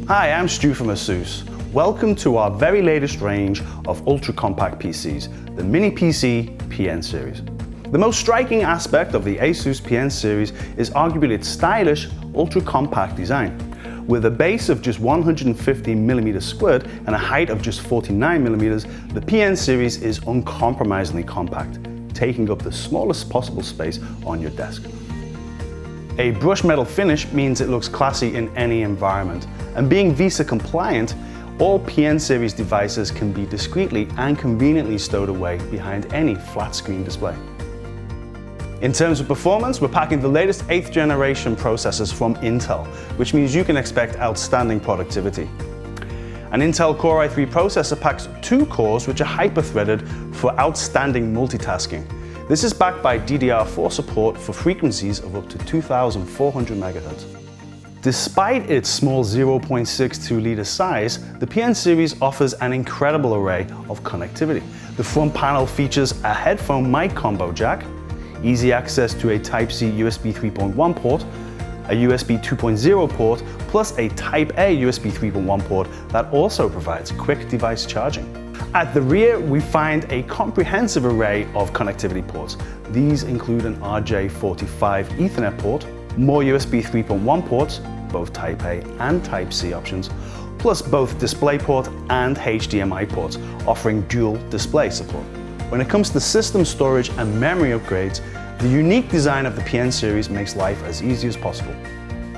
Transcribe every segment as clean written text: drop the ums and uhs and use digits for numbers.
Hi, I'm Stu from ASUS. Welcome to our very latest range of ultra-compact PCs, the Mini PC PN series. The most striking aspect of the ASUS PN series is arguably its stylish, ultra-compact design. With a base of just 150mm squared and a height of just 49mm, the PN series is uncompromisingly compact, taking up the smallest possible space on your desk. A brushed metal finish means it looks classy in any environment, and being VESA compliant, all PN series devices can be discreetly and conveniently stowed away behind any flat screen display. In terms of performance, we're packing the latest 8th generation processors from Intel, which means you can expect outstanding productivity. An Intel Core i3 processor packs 2 cores which are hyper-threaded for outstanding multitasking. This is backed by DDR4 support for frequencies of up to 2,400 MHz. Despite its small 0.62-litre size, the PN series offers an incredible array of connectivity. The front panel features a headphone mic combo jack, easy access to a Type-C USB 3.1 port, a USB 2.0 port, plus a Type-A USB 3.1 port that also provides quick device charging. At the rear, we find a comprehensive array of connectivity ports. These include an RJ45 Ethernet port, more USB 3.1 ports, both Type-A and Type-C options, plus both DisplayPort and HDMI ports, offering dual display support. When it comes to system storage and memory upgrades, the unique design of the PN series makes life as easy as possible.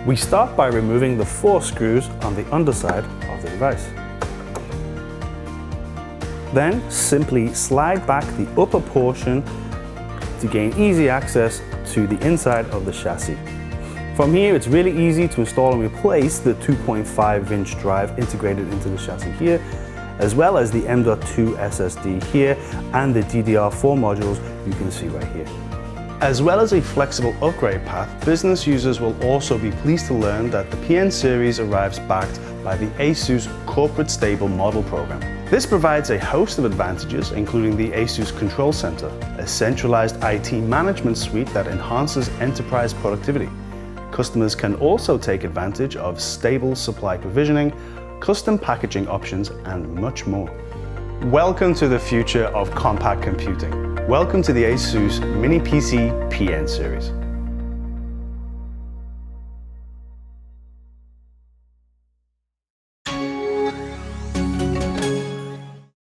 We start by removing the 4 screws on the underside of the device. Then simply slide back the upper portion to gain easy access to the inside of the chassis. From here, it's really easy to install and replace the 2.5-inch drive integrated into the chassis here, as well as the M.2 SSD here and the DDR4 modules you can see right here. As well as a flexible upgrade path, business users will also be pleased to learn that the PN series arrives backed by the ASUS Corporate Stable Model Program. This provides a host of advantages, including the ASUS Control Center, a centralized IT management suite that enhances enterprise productivity. Customers can also take advantage of stable supply provisioning, custom packaging options, and much more. Welcome to the future of compact computing. Welcome to the ASUS Mini PC PN series.